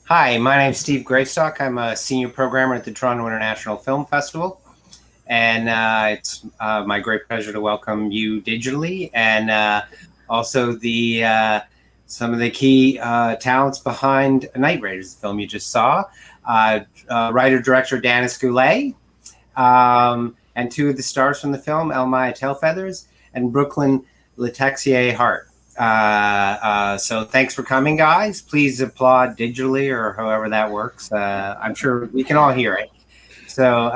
Hi, my name's Steve Gravestock. I'm a senior programmer at the Toronto International Film Festival. And it's my great pleasure to welcome you digitally and also some of the key talents behind Night Raiders, the film you just saw. Writer-director Danis Goulet, and two of the stars from the film, Elle-Máijá Tailfeathers and Brooklyn Letexier-Hart. So thanks for coming, guys. Please applaud digitally or however that works. I'm sure we can all hear it. So,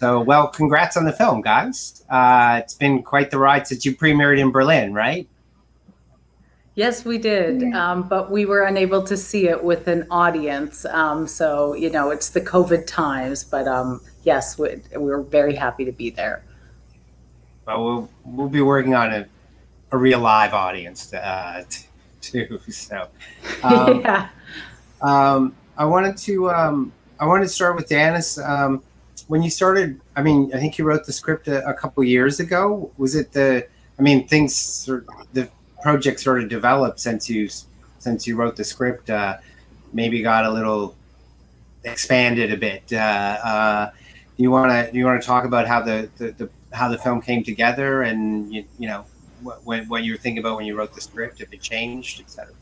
well, congrats on the film, guys. It's been quite the ride since you premiered in Berlin, right? Yes, we did, but we were unable to see it with an audience. So, it's the COVID times, but yes, we were very happy to be there. Well, we'll be working on a real live audience too. So, Yeah. I wanted to start with Danis. When you started, I think you wrote the script a couple years ago. Was it the project sort of developed since you wrote the script? Maybe got a little expanded a bit. Do you want to talk about how the film came together and what you were thinking about when you wrote the script, if it changed, etc.?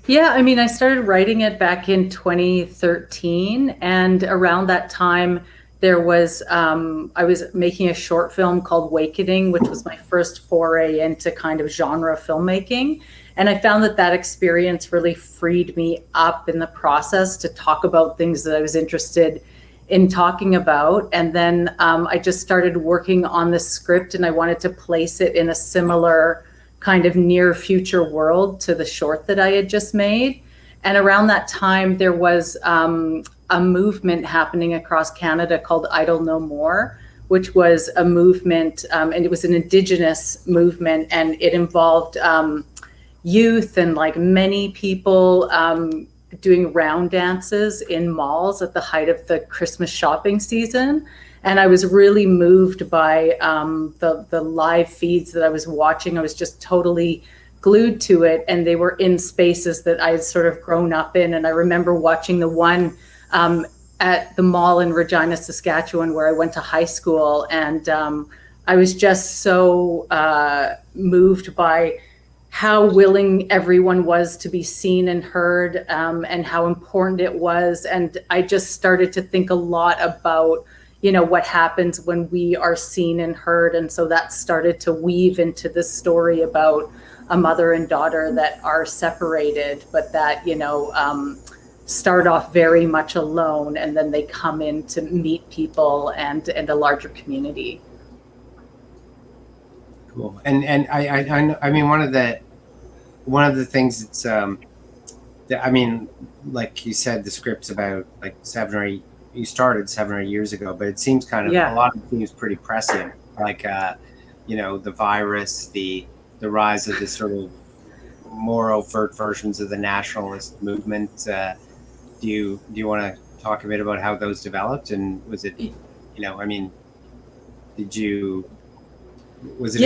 Yeah, I started writing it back in 2013, and around that time there was I was making a short film called Wakening, which was my first foray into kind of genre filmmaking. And I found that experience really freed me up in the process to talk about things that I was interested in talking about. And then I just started working on the script, and I wanted to place it in a similar kind of near future world to the short that I had just made. And around that time, there was a movement happening across Canada called Idle No More, which was a movement, and it was an Indigenous movement, and it involved youth and like many people doing round dances in malls at the height of the Christmas shopping season. And I was really moved by the live feeds that I was watching. I was just totally glued to it, and they were in spaces that I had sort of grown up in. And I remember watching the one at the mall in Regina, Saskatchewan, where I went to high school. And I was just so moved by how willing everyone was to be seen and heard, and how important it was. And I just started to think a lot about what happens when we are seen and heard. And so that started to weave into this story about a mother and daughter that are separated, but that, start off very much alone, and then they come in to meet people and a larger community. Cool. And one of the things that's like you said, the script's about like you started 7 or 8 years ago, but it seems kind of a lot of it seems pretty prescient, like the virus, the rise of this sort of more overt versions of the nationalist movement. Do you want to talk a bit about how those developed, and was it was it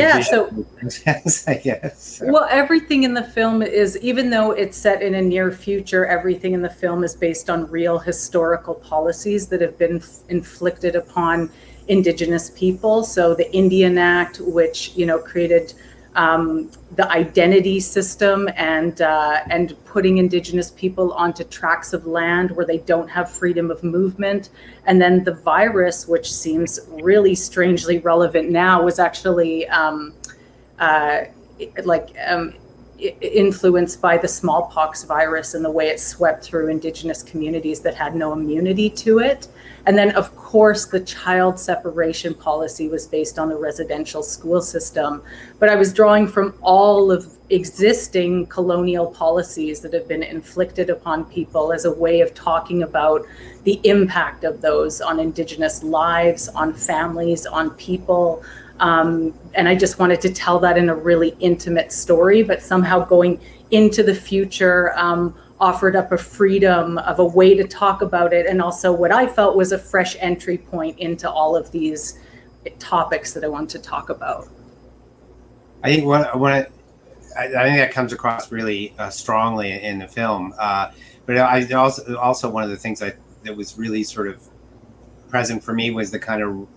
I guess so. Well, everything in the film is, even though it's set in a near future, everything in the film is based on real historical policies that have been inflicted upon Indigenous people. So the Indian Act, which created the identity system and putting Indigenous people onto tracts of land where they don't have freedom of movement. And then the virus, which seems really strangely relevant now, was actually influenced by the smallpox virus and the way it swept through Indigenous communities that had no immunity to it. And then, of course, the child separation policy was based on the residential school system. But I was drawing from all of existing colonial policies that have been inflicted upon people as a way of talking about the impact of those on Indigenous lives, on families, on people. And I just wanted to tell that in a really intimate story, but somehow going into the future, offered up a freedom of a way to talk about it, and also what I felt was a fresh entry point into all of these topics that I wanted to talk about. I think I think that comes across really strongly in the film. But I also one of the things that was really sort of present for me was the kind of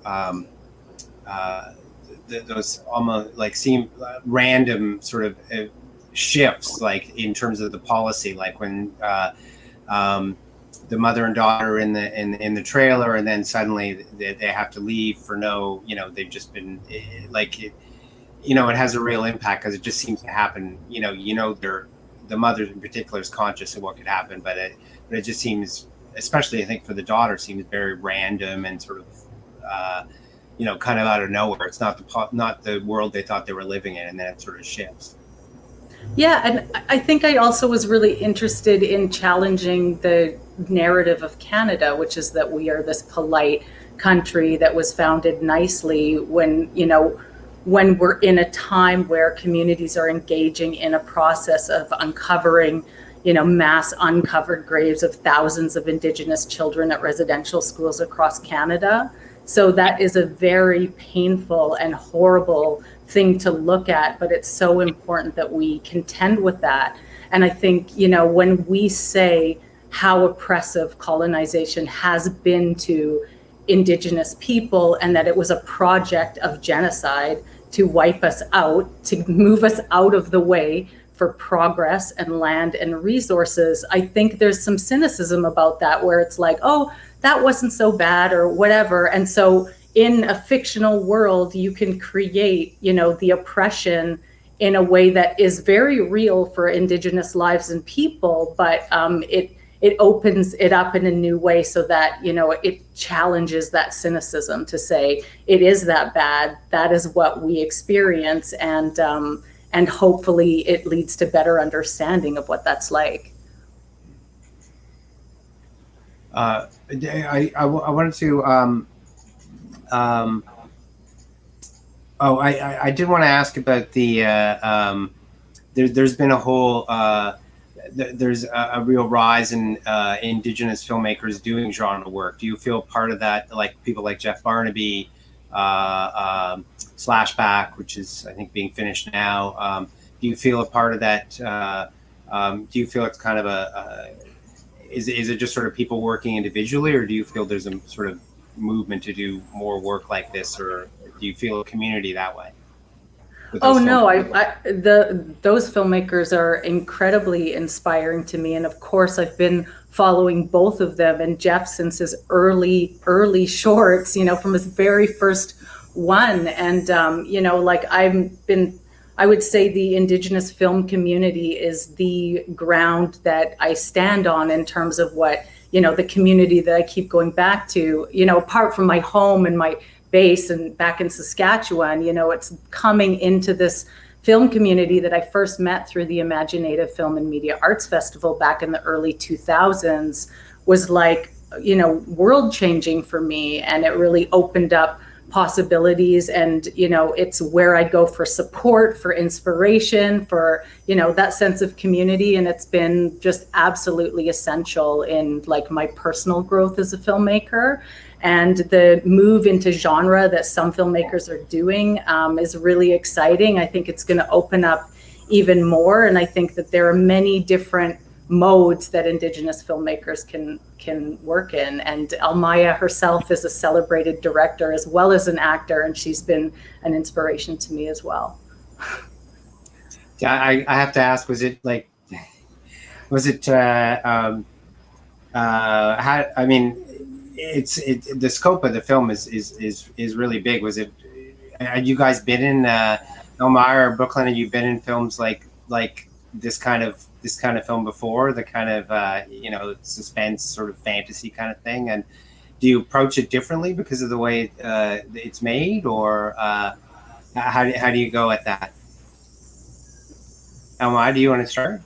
those almost like seem random sort of shifts, like in terms of the policy, like when the mother and daughter in the trailer, and then suddenly they have to leave for no, they've just been like it, it has a real impact because it just seems to happen. They're the mother in particular is conscious of what could happen, but it just seems, especially I think for the daughter, seems very random and sort of kind of out of nowhere. It's not the world they thought they were living in, and then it sort of shifts. Yeah, and I think I also was really interested in challenging the narrative of Canada, which is that we are this polite country that was founded nicely when we're in a time where communities are engaging in a process of uncovering, mass uncovered graves of thousands of Indigenous children at residential schools across Canada. So that is a very painful and horrible thing to look at, but it's so important that we contend with that. And I think, when we say how oppressive colonization has been to Indigenous people, and that it was a project of genocide to wipe us out, to move us out of the way for progress and land and resources, I think there's some cynicism about that, where it's like, oh, that wasn't so bad or whatever. And so in a fictional world, you can create, the oppression in a way that is very real for Indigenous lives and people, but it opens it up in a new way so that, it challenges that cynicism to say it is that bad. That is what we experience. And hopefully it leads to better understanding of what that's like. I wanted to, I did want to ask about the, there's been a whole, there's a real rise in Indigenous filmmakers doing genre work. Do you feel part of that, like people like Jeff Barnaby, Slashback, which is I think being finished now? Do you feel a part of that? Do you feel it's kind of is it just sort of people working individually, or do you feel there's a sort of movement to do more work like this, or do you feel a community that way? Oh no, those filmmakers are incredibly inspiring to me, and of course I've been following both of them, and Jeff since his early shorts, from his very first one, and I would say the Indigenous film community is the ground that I stand on in terms of what, the community that I keep going back to, apart from my home and my base and back in Saskatchewan, it's coming into this film community that I first met through the Imaginative Film and Media Arts Festival back in the early 2000s, was like, world changing for me. And it really opened up possibilities, and it's where I go for support, for inspiration, for that sense of community, and it's been just absolutely essential in like my personal growth as a filmmaker. And the move into genre that some filmmakers are doing is really exciting. I think it's going to open up even more, and I think that there are many different modes that Indigenous filmmakers can work in. And Elle-Máijá herself is a celebrated director as well as an actor, and she's been an inspiration to me as well. Yeah, I have to ask, was it how, I mean, the scope of the film is really big. Was it, had you guys been in Elle-Máijá or Brooklyn, and you've been in films like this kind of film before, the kind of suspense sort of fantasy kind of thing? And do you approach it differently because of the way it's made, or how do you go at that? Elle-Máijá, do you want to start?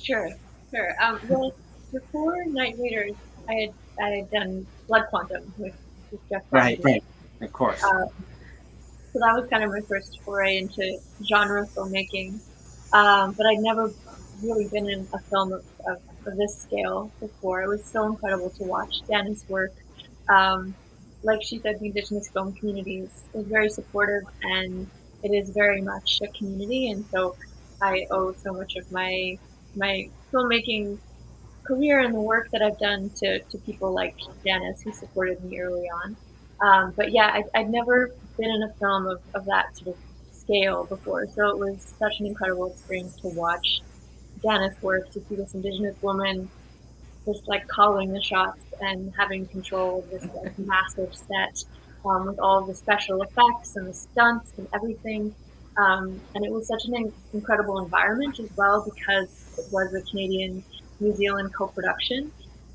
Sure. Well, before Night Raiders, I had done Blood Quantum with Jeff Barnaby. Right, of course. So that was kind of my first foray into genre filmmaking. But I'd never really been in a film of this scale before. It was so incredible to watch Danis work. Like she said, the Indigenous film community is very supportive, and it is very much a community. And so I owe so much of my filmmaking career and the work that I've done to people like Danis, who supported me early on. But yeah, I'd never been in a film of that sort of scale before, so it was such an incredible experience to watch Danis work, to see this Indigenous woman just like calling the shots and having control of this like massive set, with all of the special effects and the stunts and everything. And it was such an incredible environment as well, because it was a Canadian New Zealand co-production.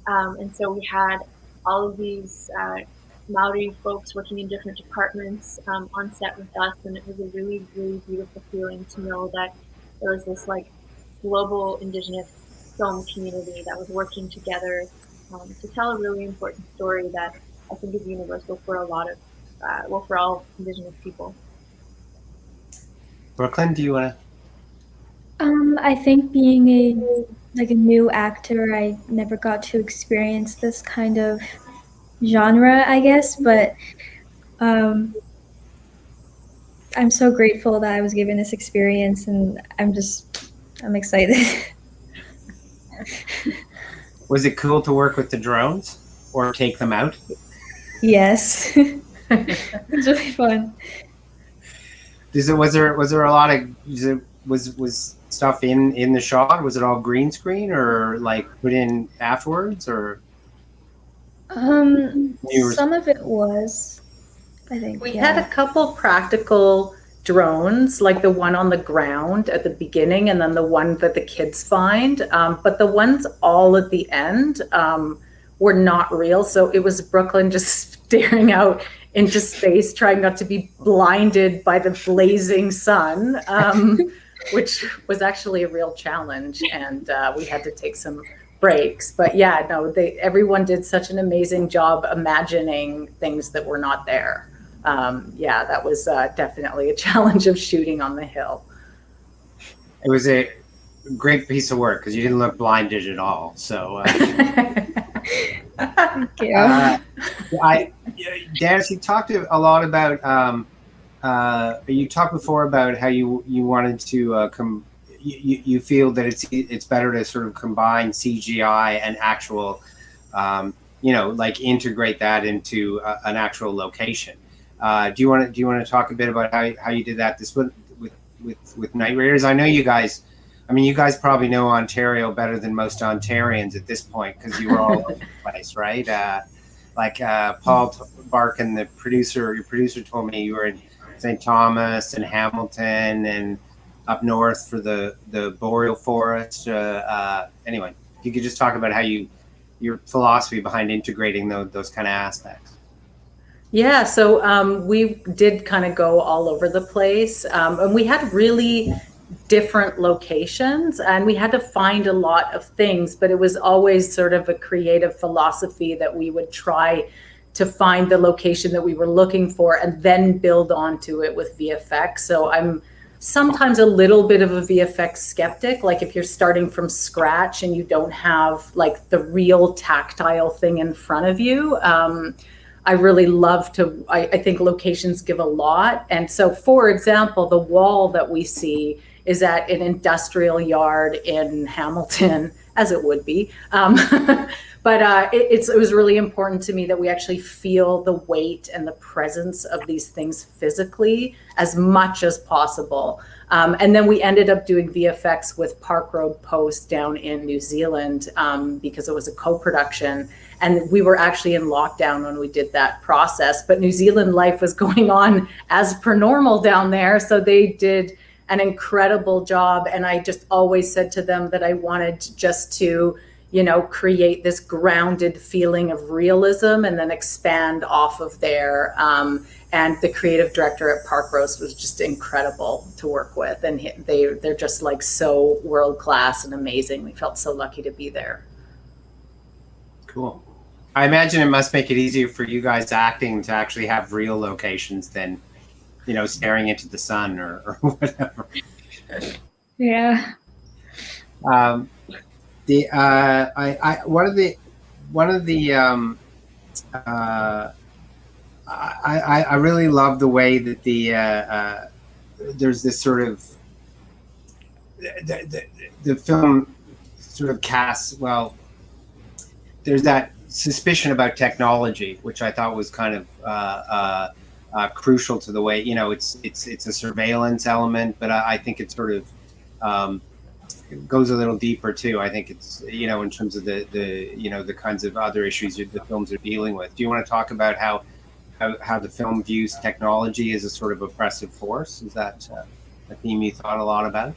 And so we had all of these Maori folks working in different departments on set with us, and it was a really, really beautiful feeling to know that there was this like global Indigenous film community that was working together to tell a really important story that I think is universal for a lot of, well, for all Indigenous people. Brooklyn, do you want to? I think being a new actor, I never got to experience this kind of genre, I guess, but I'm so grateful that I was given this experience, and I'm excited. Was it cool to work with the drones or take them out? Yes. It's really fun. Was there a lot of was stuff in the shot? Was it all green screen or like put in afterwards, or? Some of it was, I think. We had a couple practical drones, like the one on the ground at the beginning and then the one that the kids find. But the ones all at the end were not real. So it was Brooklyn just staring out into space, trying not to be blinded by the blazing sun, which was actually a real challenge. And we had to take some breaks. But yeah, no, everyone did such an amazing job imagining things that were not there. Yeah, that was definitely a challenge of shooting on the hill. It was a great piece of work because you didn't look blinded at all. So, Thank you. Danis, you talked a lot about. You talked before about how you wanted to you feel that it's better to sort of combine CGI and actual, like integrate that into an actual location. Do you want to talk a bit about how you did that this with Night Raiders? I know you guys. I mean, you guys probably know Ontario better than most Ontarians at this point because you were all over the place, right? Paul Barkin, your producer told me you were in St. Thomas and Hamilton and up north for the boreal forest. Anyway, if you could just talk about how your philosophy behind integrating those kind of aspects. Yeah, so we did kind of go all over the place, and we had really different locations, and we had to find a lot of things, but it was always sort of a creative philosophy that we would try to find the location that we were looking for and then build onto it with VFX. So I'm sometimes a little bit of a VFX skeptic, like if you're starting from scratch and you don't have like the real tactile thing in front of you. I really love to, I think locations give a lot. And so, for example, the wall that we see is at an industrial yard in Hamilton, as it would be. But it was really important to me that we actually feel the weight and the presence of these things physically as much as possible. And then we ended up doing VFX with Park Road Post down in New Zealand because it was a co-production. And we were actually in lockdown when we did that process. But New Zealand life was going on as per normal down there. So they did an incredible job. And I just always said to them that I wanted just to, create this grounded feeling of realism and then expand off of there. And the creative director at Park Rose was just incredible to work with. And they're just like so world-class and amazing. We felt so lucky to be there. Cool. I imagine it must make it easier for you guys acting to actually have real locations than, staring into the sun or whatever. Yeah. I really love the way that there's this sort of the film sort of casts, well, there's that suspicion about technology, which I thought was kind of crucial to the way, you know, it's a surveillance element, but I think it sort of it goes a little deeper too. I think it's, you know, in terms of the you know, the kinds of other issues the films are dealing with. Do you want to talk about how the film views technology as a sort of oppressive force? Is that a theme you thought a lot about?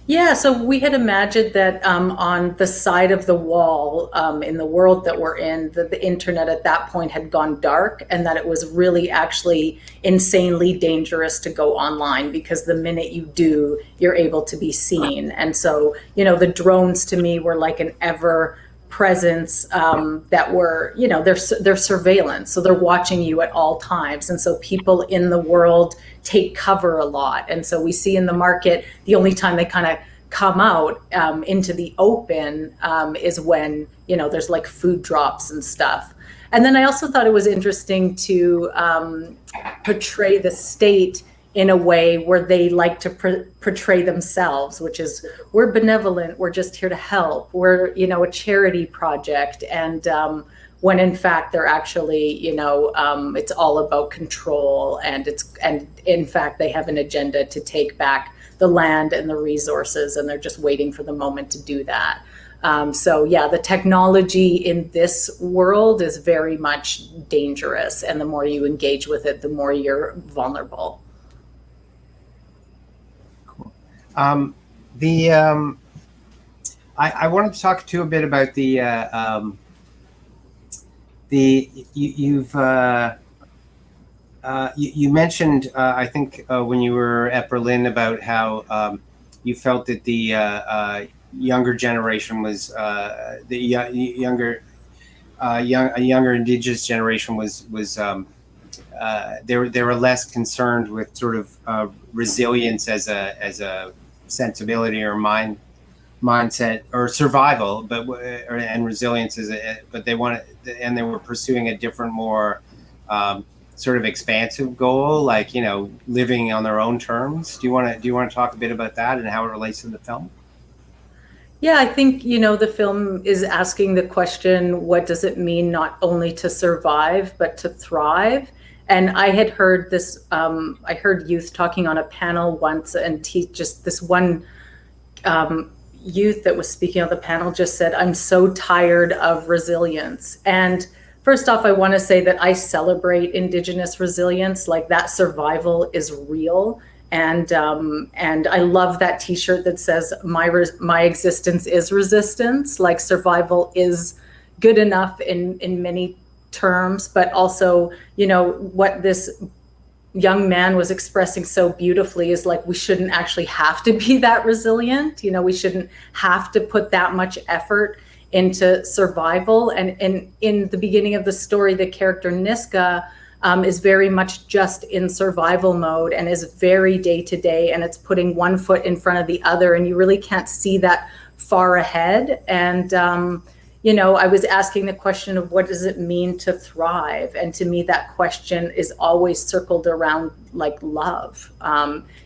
Yeah, so we had imagined that on the side of the wall in the world that we're in, that the internet at that point had gone dark, and that it was really actually insanely dangerous to go online, because the minute you do, you're able to be seen. And so, you know, the drones to me were like an ever presence that were, you know, they're surveillance, so they're watching you at all times. And so people in the world take cover a lot, and so we see in the market the only time they kind of come out into the open is when, you know, there's like food drops and stuff. And then I also thought it was interesting to portray the state in a way where they like to portray themselves, which is, we're benevolent, we're just here to help, we're, you know, a charity project. And when in fact they're actually, you know, it's all about control, and in fact they have an agenda to take back the land and the resources, and they're just waiting for the moment to do that. So yeah, the technology in this world is very much dangerous, and the more you engage with it, the more you're vulnerable. I wanted to talk too a bit about you mentioned I think when you were at Berlin about how you felt that the younger generation was a younger Indigenous generation was they were less concerned with sort of resilience as a sensibility or mindset or survival, and resilience but they wanted, and they were pursuing a different, more sort of expansive goal, like, you know, living on their own terms. Do you want to talk a bit about that and how it relates to the film? Yeah, I think, you know, the film is asking the question, what does it mean not only to survive, but to thrive? And I had heard this, I heard youth talking on a panel once, and just this one youth that was speaking on the panel just said, I'm so tired of resilience. And first off, I want to say that I celebrate Indigenous resilience, like that survival is real. And I love that T-shirt that says my existence is resistance. Like survival is good enough in many terms, but also, you know, what this young man was expressing so beautifully is like, we shouldn't actually have to be that resilient. You know, we shouldn't have to put that much effort into survival. And in the beginning of the story, the character Niska is very much just in survival mode and is very day to day, and it's putting one foot in front of the other, and you really can't see that far ahead. And you know, I was asking the question of what does it mean to thrive? And to me, that question is always circled around like love.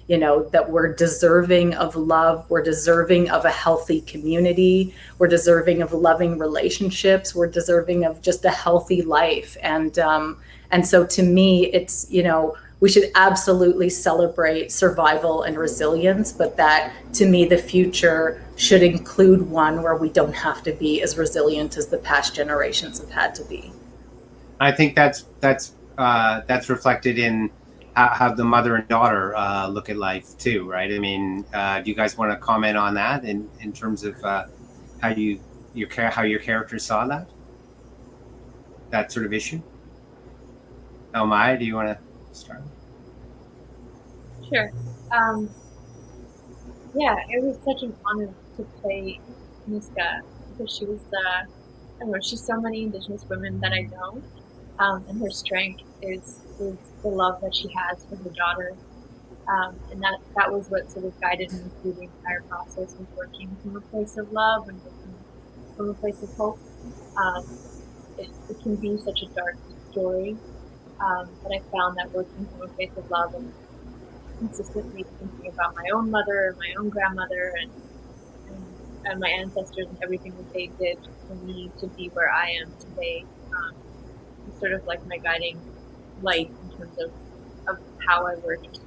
You know, that we're deserving of love, we're deserving of a healthy community, we're deserving of loving relationships, we're deserving of just a healthy life. And so to me, it's, you know, we should absolutely celebrate survival and resilience, but that to me, the future should include one where we don't have to be as resilient as the past generations have had to be. I think that's reflected in how the mother and daughter look at life too, right? I mean, do you guys want to comment on that in terms of how your characters saw that sort of issue? Elle-Máijá, do you want to start? Sure. Yeah, it was such an honor to play Niska, because she was I don't know, she's so many Indigenous women that I know, and her strength is the love that she has for her daughter, and that was what sort of guided me through the entire process of working from a place of love and working from a place of hope. It can be such a dark story, but I found that working from a place of love and consistently thinking about my own mother and my own grandmother and my ancestors and everything that they did for me to be where I am today. It's sort of like my guiding light in terms of how I worked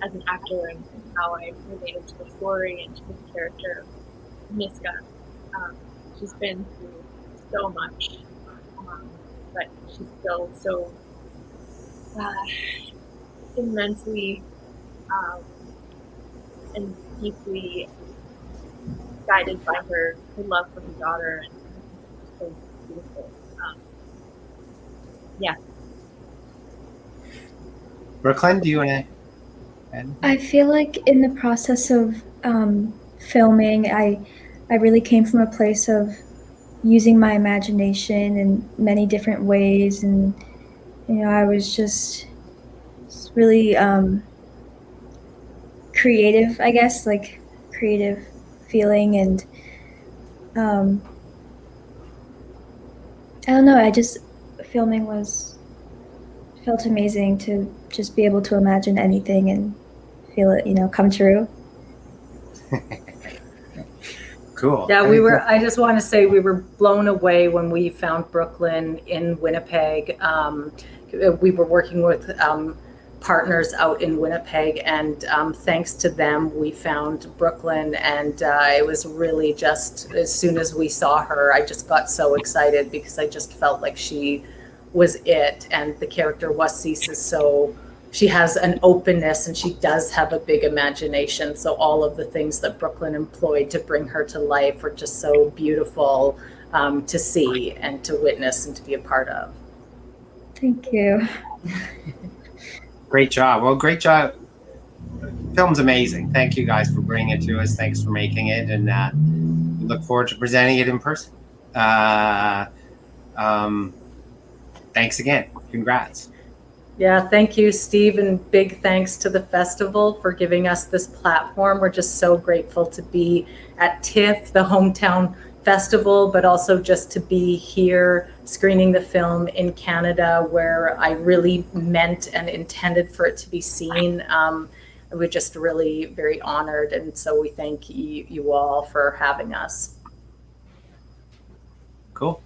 as an actor and how I related to the story and to the character of Niska. She's been through so much, but she's still so immensely and deeply guided by her love for her daughter, and it's so beautiful. Yeah. Brooklyn, do you want to add? I feel like in the process of filming, I really came from a place of using my imagination in many different ways, and I was just really creative, I guess, like creative feeling, and I don't know. I just filming felt amazing to just be able to imagine anything and feel it, come true. Cool. Yeah, I just want to say we were blown away when we found Brooklyn in Winnipeg. We were working with partners out in Winnipeg, and thanks to them, we found Brooklyn. And it was really just, as soon as we saw her, I just got so excited because I just felt like she was it. And the character Waseese is she has an openness and she does have a big imagination. So all of the things that Brooklyn employed to bring her to life are just so beautiful to see and to witness and to be a part of. Thank you. Great job. Well, great job. Film's amazing. Thank you guys for bringing it to us. Thanks for making it. And we look forward to presenting it in person. Thanks again. Congrats. Yeah, thank you, Steve, and big thanks to the festival for giving us this platform. We're just so grateful to be at Tiff, the hometown festival, but also just to be here screening the film in Canada, where I really meant and intended for it to be seen. We're just really very honored, and so we thank you all for having us. Cool.